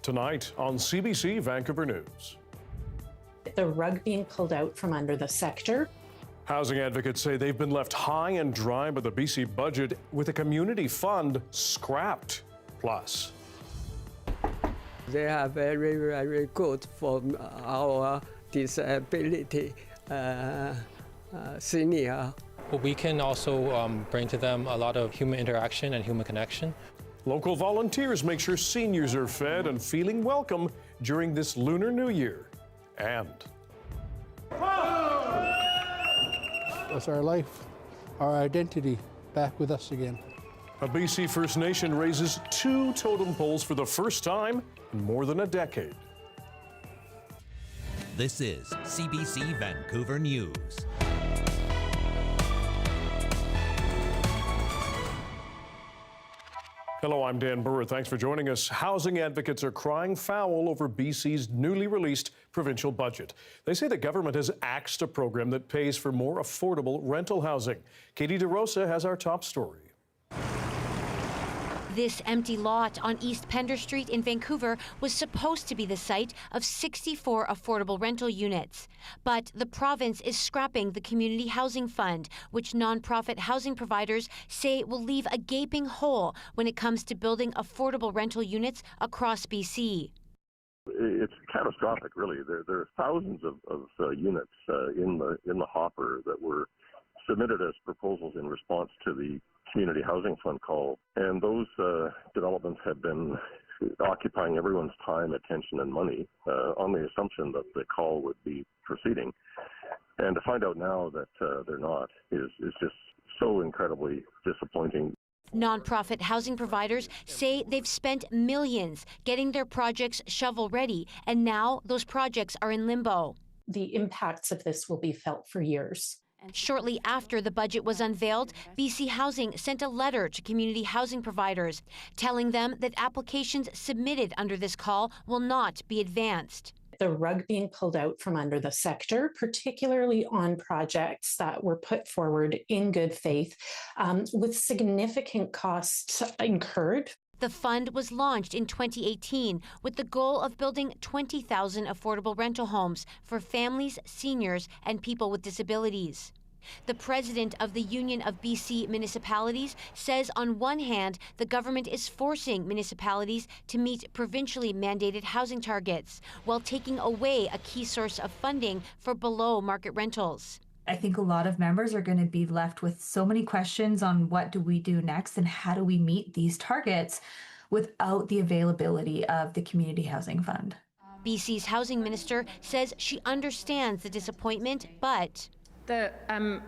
Tonight on CBC Vancouver News. The rug being pulled out from under the sector. Housing advocates say they've been left high and dry by the BC budget with a community fund scrapped. Plus, they are very, very good for our disability senior. But we can also bring to them a lot of human interaction and human connection. Local volunteers make sure seniors are fed and feeling welcome during this Lunar New Year. And that's our life, our identity back with us again. A BC First Nation raises 2 totem poles for the first time in more than a decade. This is CBC Vancouver News. Hello, I'm Dan Burritt. Thanks for joining us. Housing advocates are crying foul over BC's newly released provincial budget. They say the government has axed a program that pays for more affordable rental housing. Katie DeRosa has our top story. This empty lot on East Pender Street in Vancouver was supposed to be the site of 64 affordable rental units. But the province is scrapping the Community Housing Fund, which nonprofit housing providers say will leave a gaping hole when it comes to building affordable rental units across BC. It's catastrophic, really. There are thousands of units in the hopper that were submitted as proposals in response to the Community Housing Fund call, and those developments have been occupying everyone's time, attention, and money on the assumption that the call would be proceeding. And to find out now that they're not is just so incredibly disappointing. Nonprofit housing providers say they've spent millions getting their projects shovel-ready, and now those projects are in limbo. The impacts of this will be felt for years. Shortly after the budget was unveiled, BC Housing sent a letter to community housing providers telling them that applications submitted under this call will not be advanced. The rug being pulled out from under the sector, particularly on projects that were put forward in good faith, with significant costs incurred. The fund was launched in 2018 with the goal of building 20,000 affordable rental homes for families, seniors, and people with disabilities. The president of the Union of BC Municipalities says on one hand, the government is forcing municipalities to meet provincially mandated housing targets, while taking away a key source of funding for below-market rentals. I think a lot of members are going to be left with so many questions on what do we do next and how do we meet these targets without the availability of the Community Housing Fund. BC's housing minister says she understands the disappointment, but the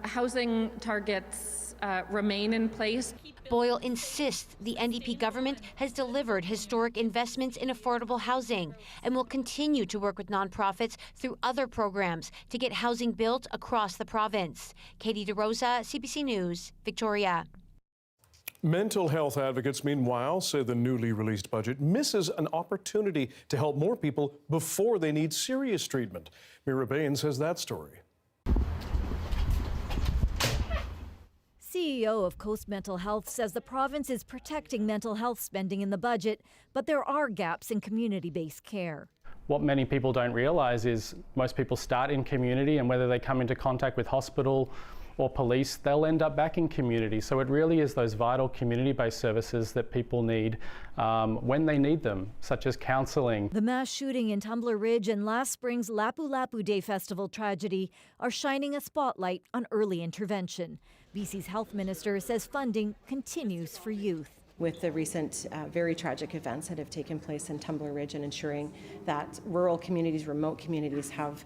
housing targets remain in place. Boyle insists the NDP government has delivered historic investments in affordable housing and will continue to work with nonprofits through other programs to get housing built across the province. Katie DeRosa, CBC News, Victoria. Mental health advocates, meanwhile, say the newly released budget misses an opportunity to help more people before they need serious treatment. Mira Baines has that story. CEO of Coast Mental Health says the province is protecting mental health spending in the budget, but there are gaps in community-based care. What many people don't realise is most people start in community, and whether they come into contact with hospital or police, they'll end up back in community. So it really is those vital community-based services that people need when they need them, such as counselling. The mass shooting in Tumbler Ridge and last spring's Lapu Lapu Day Festival tragedy are shining a spotlight on early intervention. BC's health minister says funding continues for youth. With the recent very tragic events that have taken place in Tumbler Ridge and ensuring that rural communities, remote communities have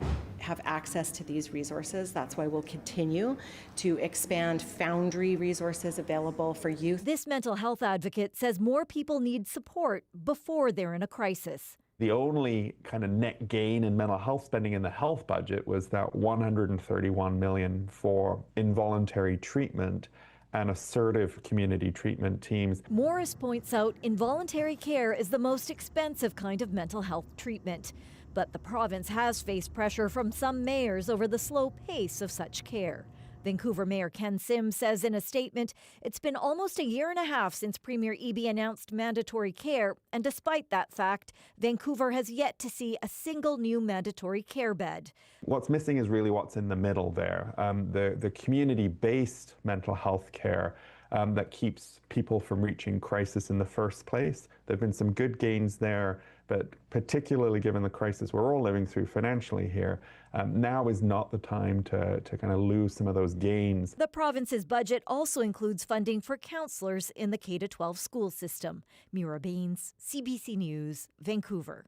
access to these resources. That's why we'll continue to expand Foundry resources available for youth. This mental health advocate says more people need support before they're in a crisis. The only kind of net gain in mental health spending in the health budget was that $131 million for involuntary treatment and assertive community treatment teams. Morris points out involuntary care is the most expensive kind of mental health treatment. But the province has faced pressure from some mayors over the slow pace of such care. Vancouver Mayor Ken Sim says in a statement, it's been almost a year and a half since Premier Eby announced mandatory care, and despite that fact, Vancouver has yet to see a single new mandatory care bed. What's missing is really what's in the middle there, the community-based mental health care that keeps people from reaching crisis in the first place. There have been some good gains there, but particularly given the crisis we're all living through financially here, now is not the time to kind of lose some of those gains. The province's budget also includes funding for counselors in the K-12 school system. Mira Baines, CBC News, Vancouver.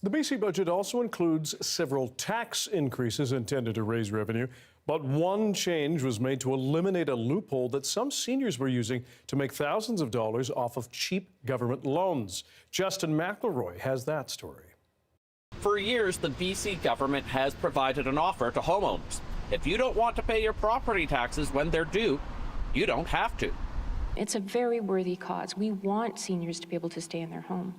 The BC budget also includes several tax increases intended to raise revenue, but one change was made to eliminate a loophole that some seniors were using to make thousands of dollars off of cheap government loans. Justin McElroy has that story. For years, the BC government has provided an offer to homeowners. If you don't want to pay your property taxes when they're due, you don't have to. It's a very worthy cause. We want seniors to be able to stay in their home.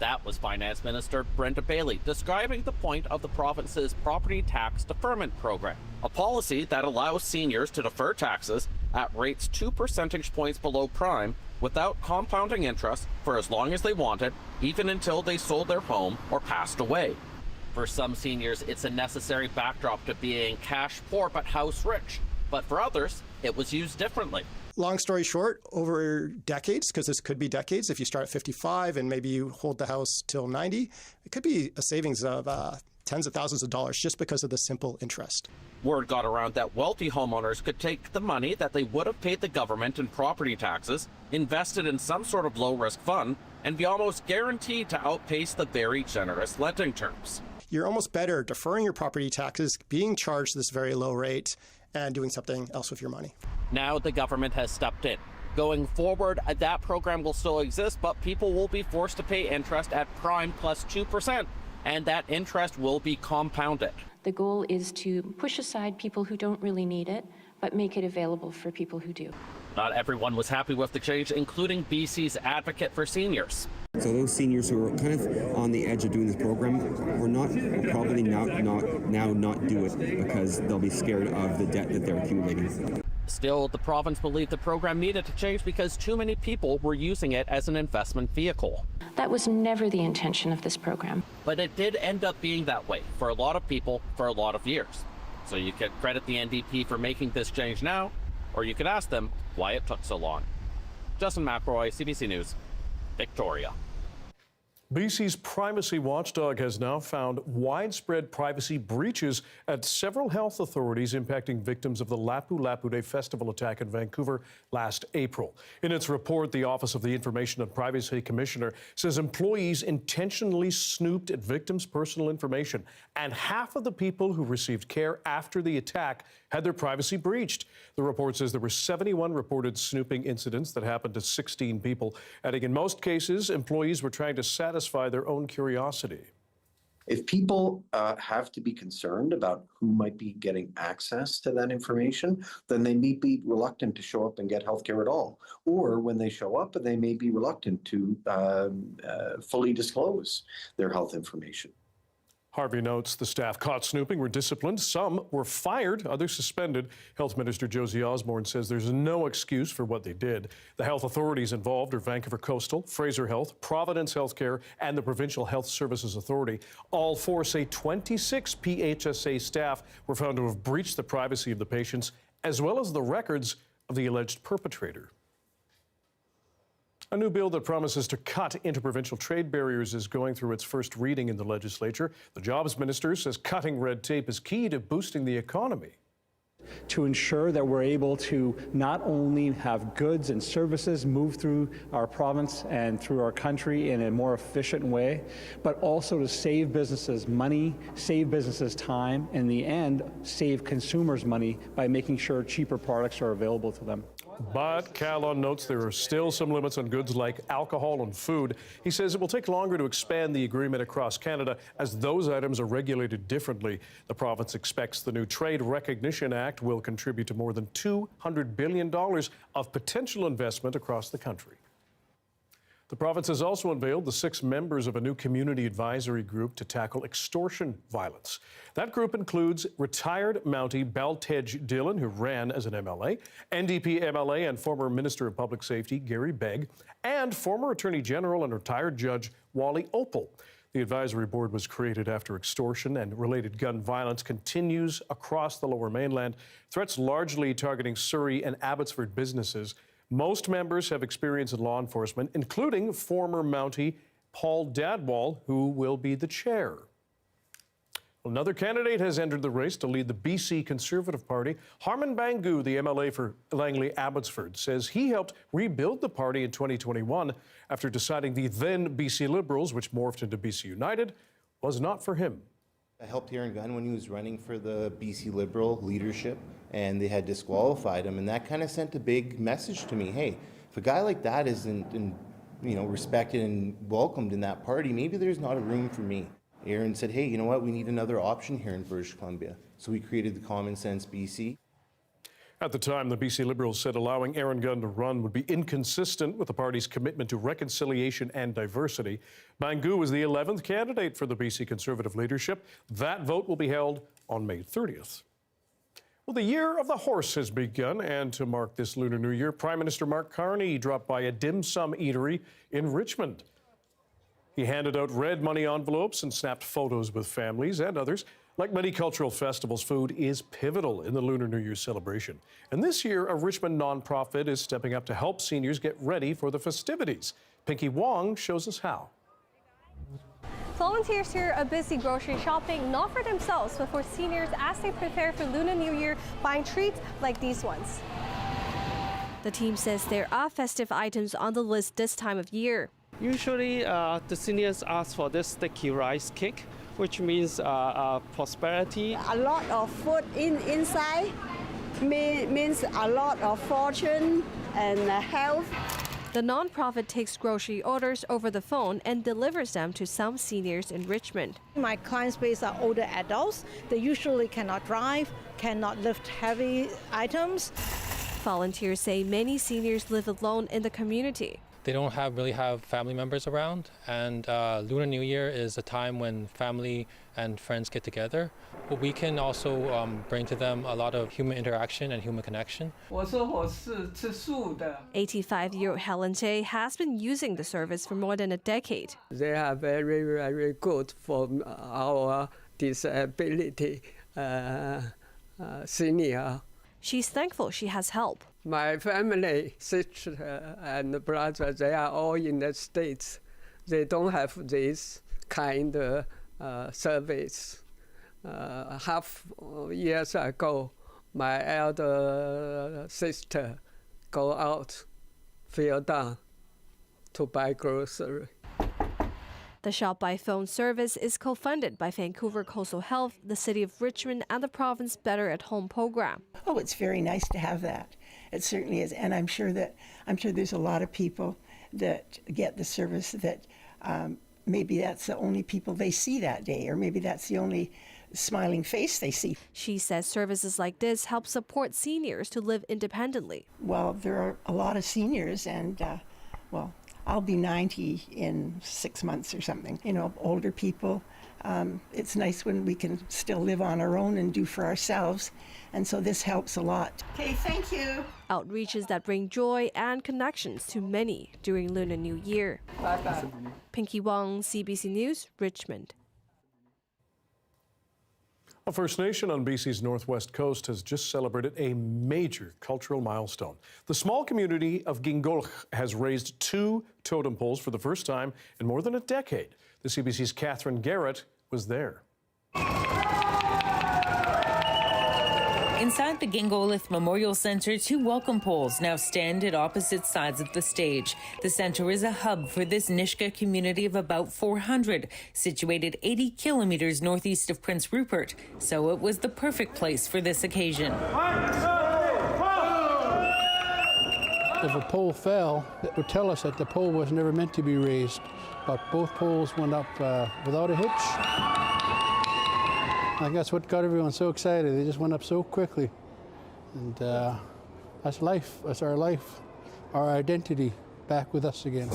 That was Finance Minister Brenda Bailey describing the point of the province's property tax deferment program, a policy that allows seniors to defer taxes at rates 2 percentage points below prime without compounding interest for as long as they wanted, even until they sold their home or passed away. For some seniors, it's a necessary backdrop to being cash poor but house rich. But for others, it was used differently. Long story short, over decades, because this could be decades, if you start at 55 and maybe you hold the house till 90, it could be a savings of tens of thousands of dollars just because of the simple interest. Word got around that wealthy homeowners could take the money that they would have paid the government in property taxes, invest it in some sort of low-risk fund, and be almost guaranteed to outpace the very generous lending terms. You're almost better deferring your property taxes, being charged this very low rate, and doing something else with your money. Now the government has stepped in. Going forward, that program will still exist, but people will be forced to pay interest at prime plus 2%, and that interest will be compounded. The goal is to push aside people who don't really need it, but make it available for people who do. Not everyone was happy with the change, including BC's advocate for seniors. So those seniors who are kind of on the edge of doing this program will probably now not do it because they'll be scared of the debt that they're accumulating. Still, the province believed the program needed to change because too many people were using it as an investment vehicle. That was never the intention of this program. But it did end up being that way for a lot of people for a lot of years. So you could credit the NDP for making this change now, or you could ask them why it took so long. Justin McElroy, CBC News, Victoria. BC's privacy watchdog has now found widespread privacy breaches at several health authorities impacting victims of the Lapu Lapu Day Festival attack in Vancouver last April. In its report, the Office of the Information and Privacy Commissioner says employees intentionally snooped at victims' personal information, and half of the people who received care after the attack had their privacy breached. The report says there were 71 reported snooping incidents that happened to 16 people, adding in most cases, employees were trying to satisfy their own curiosity. If people have to be concerned about who might be getting access to that information, then they may be reluctant to show up and get healthcare at all. Or when they show up, they may be reluctant to fully disclose their health information. Harvey notes the staff caught snooping were disciplined. Some were fired, others suspended. Health Minister Josie Osborne says there's no excuse for what they did. The health authorities involved are Vancouver Coastal, Fraser Health, Providence Healthcare, and the Provincial Health Services Authority. All four say 26 PHSA staff were found to have breached the privacy of the patients, as well as the records of the alleged perpetrator. A new bill that promises to cut interprovincial trade barriers is going through its first reading in the legislature. The Jobs Minister says cutting red tape is key to boosting the economy. To ensure that we're able to not only have goods and services move through our province and through our country in a more efficient way, but also to save businesses money, save businesses time, and in the end, save consumers money by making sure cheaper products are available to them. But Calon notes there are still some limits on goods like alcohol and food. He says it will take longer to expand the agreement across Canada as those items are regulated differently. The province expects the new Trade Recognition Act will contribute to more than $200 billion of potential investment across the country. The province has also unveiled the 6 members of a new community advisory group to tackle extortion violence. That group includes retired Mountie Baltej Dillon, who ran as an MLA, NDP MLA and former Minister of Public Safety Gary Begg, and former Attorney General and retired Judge Wally Opal. The advisory board was created after extortion and related gun violence continues across the Lower Mainland, threats largely targeting Surrey and Abbotsford businesses. Most members have experience in law enforcement, including former Mountie Paul Dadwall, who will be the chair. Another candidate has entered the race to lead the BC Conservative Party. Harman Bangu, the MLA for Langley Abbotsford, says he helped rebuild the party in 2021 after deciding the then BC Liberals, which morphed into BC United, was not for him. I helped Aaron Gunn when he was running for the BC Liberal leadership, and they had disqualified him, and that kind of sent a big message to me. Hey, if a guy like that isn't respected and welcomed in that party, maybe there's not a room for me. Aaron said, hey, you know what, we need another option here in British Columbia. So we created the Common Sense BC. At the time, the BC Liberals said allowing Aaron Gunn to run would be inconsistent with the party's commitment to reconciliation and diversity. Bangu was the 11th candidate for the BC Conservative leadership. That vote will be held on May 30th. Well, the Year of the Horse has begun, and to mark this Lunar New Year, Prime Minister Mark Carney dropped by a dim sum eatery in Richmond. He handed out red money envelopes and snapped photos with families and others. Like many cultural festivals, food is pivotal in the Lunar New Year celebration. And this year, a Richmond nonprofit is stepping up to help seniors get ready for the festivities. Pinky Wong shows us how. Volunteers here are busy grocery shopping, not for themselves, but for seniors as they prepare for Lunar New Year, buying treats like these ones. The team says there are festive items on the list this time of year. Usually, the seniors ask for this sticky rice cake, which means prosperity. A lot of food inside means a lot of fortune and health. The nonprofit takes grocery orders over the phone and delivers them to some seniors in Richmond. My clients base are older adults. They usually cannot drive, cannot lift heavy items. Volunteers say many seniors live alone in the community. They don't really have family members around, and Lunar New Year is a time when family and friends get together. But we can also bring to them a lot of human interaction and human connection. 85-year-old Helen J has been using the service for more than a decade. They are very, very good for our disability senior. She's thankful she has help. My family, sister and brother, they are all in the States. They don't have this kind of service. Half years ago, my elder sister go out, fell down to buy grocery. The Shop by Phone service is co-funded by Vancouver Coastal Health, the City of Richmond, and the province Better at Home program. Oh, it's very nice to have that. It certainly is, and I'm sure there's a lot of people that get the service that maybe that's the only people they see that day, or maybe that's the only smiling face they see. She says services like this help support seniors to live independently. Well, there are a lot of seniors, and I'll be 90 in 6 months or something. You know, older people, it's nice when we can still live on our own and do for ourselves. And so this helps a lot. Okay, thank you. Outreaches that bring joy and connections to many during Lunar New Year. Bye-bye. Pinky Wong, CBC News, Richmond. A First Nation on BC's northwest coast has just celebrated a major cultural milestone. The small community of Gingolch has raised 2 totem poles for the first time in more than a decade. The CBC's Catherine Garrett was there. Inside the Gingolith Memorial Centre, 2 welcome poles now stand at opposite sides of the stage. The centre is a hub for this Nisga'a community of about 400, situated 80 kilometres northeast of Prince Rupert. So it was the perfect place for this occasion. If a pole fell, it would tell us that the pole was never meant to be raised, but both poles went up without a hitch. I think that's what got everyone so excited. They just went up so quickly. And that's life. That's our life, our identity. back with us again.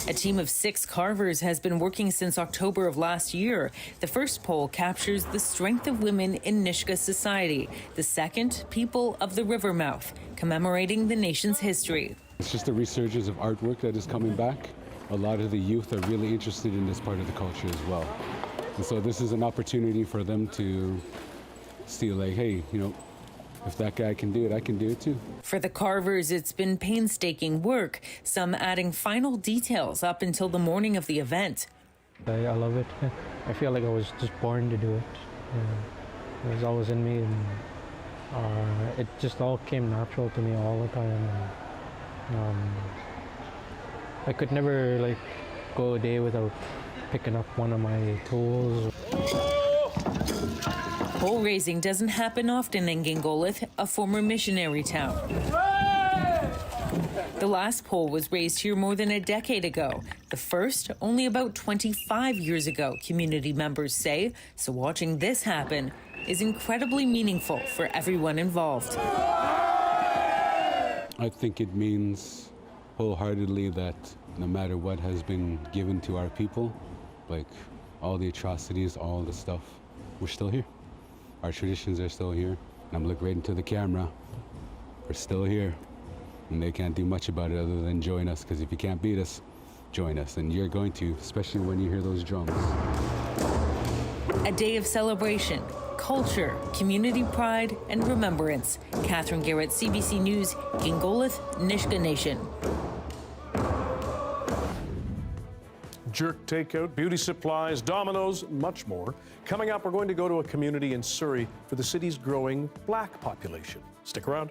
A team of 6 carvers has been working since October of last year. The first pole captures the strength of women in Nisga'a society. The second, people of the river mouth, commemorating the nation's history. It's just a resurgence of artwork that is coming back. A lot of the youth are really interested in this part of the culture as well. And so this is an opportunity for them to see, like, hey, you know, if that guy can do it, I can do it too. For the carvers, it's been painstaking work, some adding final details up until the morning of the event. I love it. I feel like I was just born to do it. It was always in me, and it just all came natural to me all the time. I could never like go a day without picking up one of my tools. Pole raising doesn't happen often in Gingolith, a former missionary town. The last pole was raised here more than a decade ago. The first, only about 25 years ago, community members say. So watching this happen is incredibly meaningful for everyone involved. I think it means wholeheartedly that no matter what has been given to our people, like all the atrocities, all the stuff, we're still here. Our traditions are still here. I'm looking right into the camera. We're still here. And they can't do much about it other than join us, because if you can't beat us, join us. And you're going to, especially when you hear those drums. A day of celebration, culture, community pride, and remembrance. Catherine Garrett, CBC News, Gingolith, Nisga'a Nation. Jerk takeout, beauty supplies, Domino's, much more. Coming up, we're going to go to a community in Surrey for the city's growing black population. Stick around.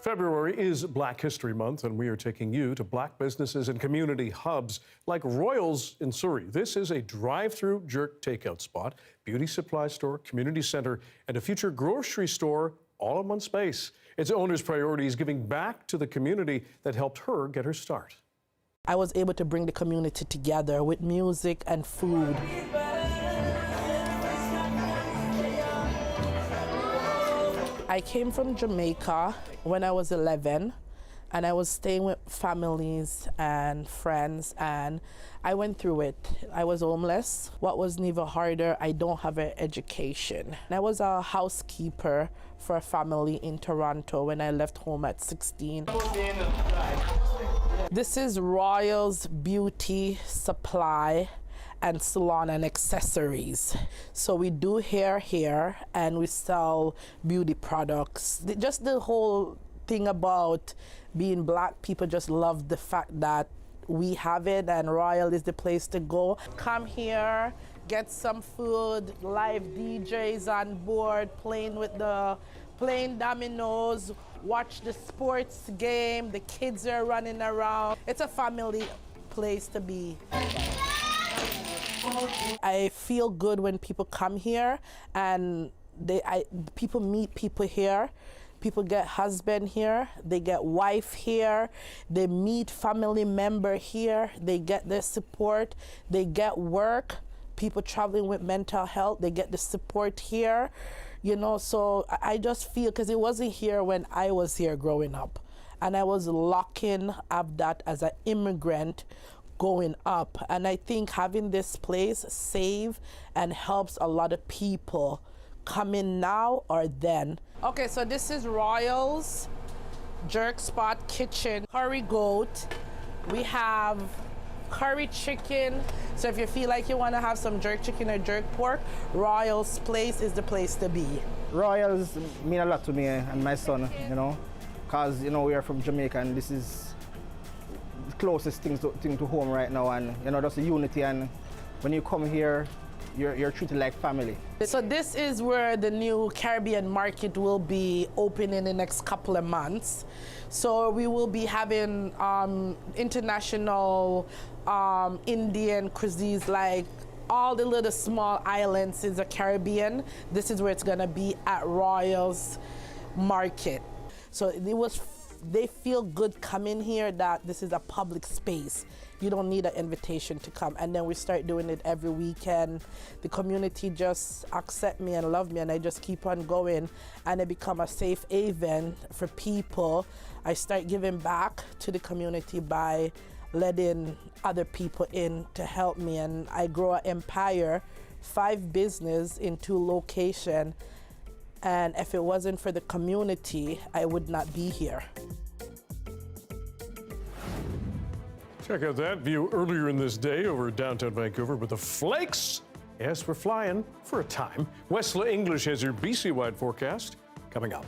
February is Black History Month, and we are taking you to Black businesses and community hubs like Royals in Surrey. This is a drive-through jerk takeout spot, beauty supply store, community center, and a future grocery store all in one space. Its owner's priority is giving back to the community that helped her get her start. I was able to bring the community together with music and food. I came from Jamaica when I was 11, and I was staying with families and friends, and I went through it. I was homeless. What was even harder, I don't have an education. I was a housekeeper for a family in Toronto when I left home at 16. This is Royals Beauty Supply and salon and accessories. So we do hair here, and we sell beauty products. Just the whole thing about being Black, people just love the fact that we have it, and Royal is the place to go. Come here, get some food, live DJs on board, playing dominoes, watch the sports game, the kids are running around. It's a family place to be. I feel good when people come here, and people meet people here. People get husband here, they get wife here, they meet family member here, they get their support, they get work. People traveling with mental health, they get the support here. You know, so I just feel, because it wasn't here when I was here growing up, and I was locking up that as an immigrant going up. And I think having this place save and helps a lot of people come in now or then. Okay, so this is Royals Jerk Spot Kitchen. Curry goat. We have curry chicken. So if you feel like you want to have some jerk chicken or jerk pork, Royals Place is the place to be. Royals mean a lot to me and my son, you know, because, you know, we are from Jamaica, and this is the closest thing to home right now, and, you know, that's the unity, and when you come here, you're treated like family. So this is where the new Caribbean market will be open in the next couple of months. So we will be having international Indian cuisines, like all the little small islands in the Caribbean. This is where it's gonna be at Royals Market. So they feel good coming here, that this is a public space. You don't need an invitation to come. And then we start doing it every weekend. The community just accept me and love me, and I just keep on going, and it become a safe haven for people. I start giving back to the community by letting other people in to help me, and I grow an empire, 5 business in 2 locations. And if it wasn't for the community, I would not be here. Check out that view earlier in this day over downtown Vancouver with the flakes. Yes, we're flying for a time. Wesley English has your BC-wide forecast coming up.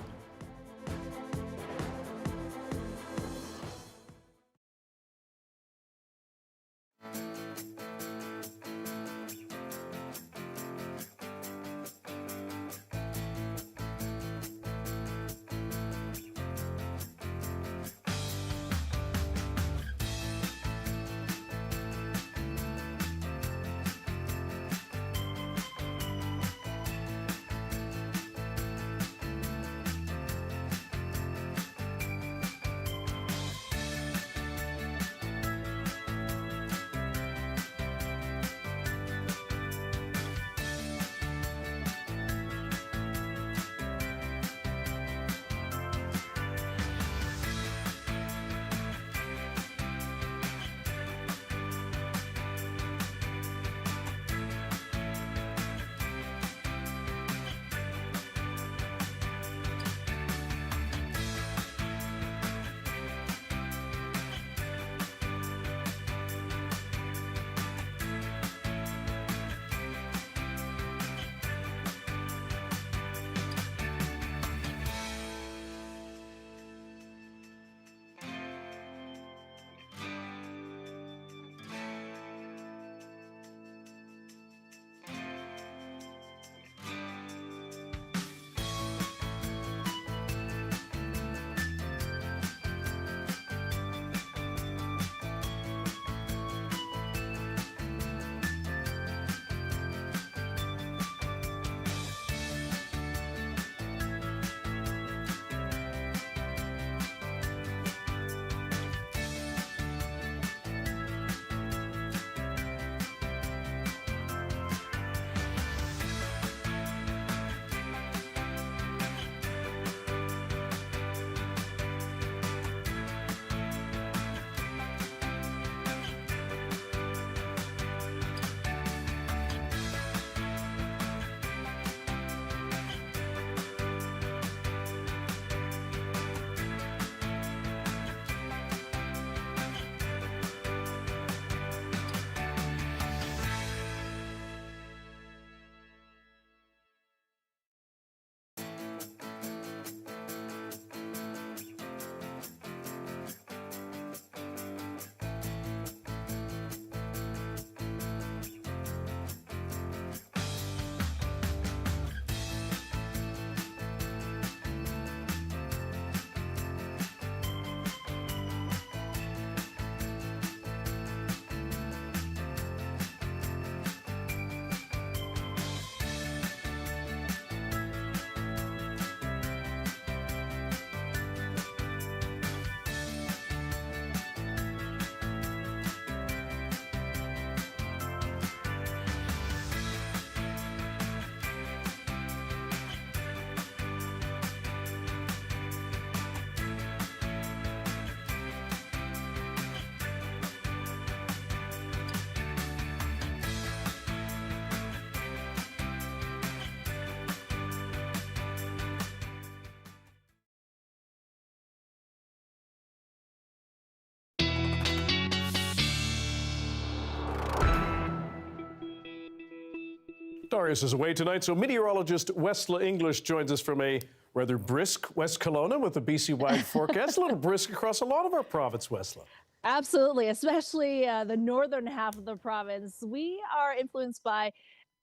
Darius is away tonight, so meteorologist Westla English joins us from a rather brisk West Kelowna with the BC-wide forecast. A little brisk across a lot of our province, Westla. Absolutely, especially the northern half of the province. We are influenced by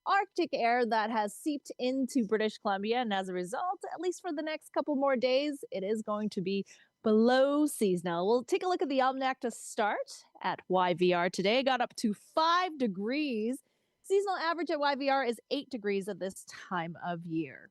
Arctic air that has seeped into British Columbia, and as a result, at least for the next couple more days, it is going to be below seasonal. We'll take a look at the almanac to start at YVR today. Got up to 5 degrees. Seasonal average at YVR is 8 degrees at this time of year.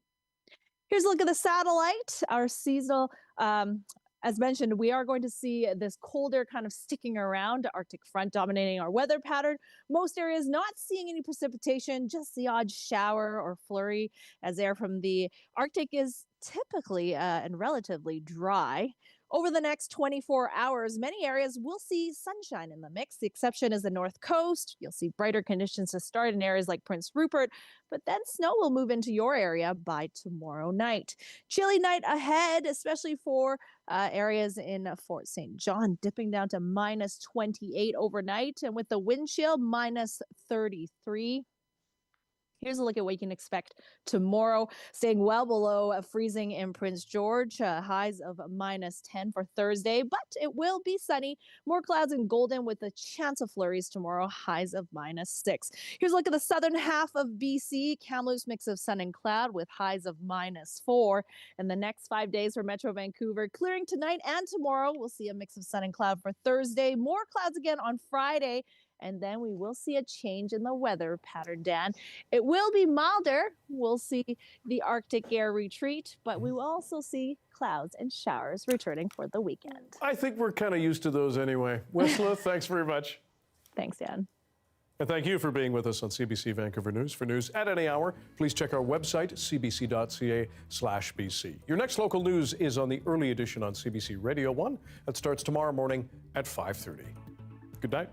Here's a look at the satellite. Our seasonal, as mentioned, we are going to see this colder kind of sticking around, Arctic front dominating our weather pattern. Most areas not seeing any precipitation, just the odd shower or flurry, as air from the Arctic is typically and relatively dry. Over the next 24 hours, many areas will see sunshine in the mix. The exception is the North Coast. You'll see brighter conditions to start in areas like Prince Rupert, but then snow will move into your area by tomorrow night. Chilly night ahead, especially for areas in Fort St. John, dipping down to minus 28 overnight, and with the wind chill, minus 33. Here's a look at what you can expect tomorrow, staying well below freezing in Prince George, highs of minus 10 for Thursday, but it will be sunny. More clouds in Golden with a chance of flurries tomorrow, highs of minus 6. Here's a look at the southern half of BC, Kamloops mix of sun and cloud with highs of minus 4. In the next 5 days for Metro Vancouver, clearing tonight and tomorrow. We'll see a mix of sun and cloud for Thursday, more clouds again on Friday. And then we will see a change in the weather pattern, Dan. It will be milder. We'll see the Arctic air retreat, but we will also see clouds and showers returning for the weekend. I think we're kind of used to those anyway. Westla, thanks very much. Thanks, Dan. And thank you for being with us on CBC Vancouver News. For news at any hour, please check our website, cbc.ca/BC. Your next local news is on the early edition on CBC Radio 1. That starts tomorrow morning at 5:30. Good night.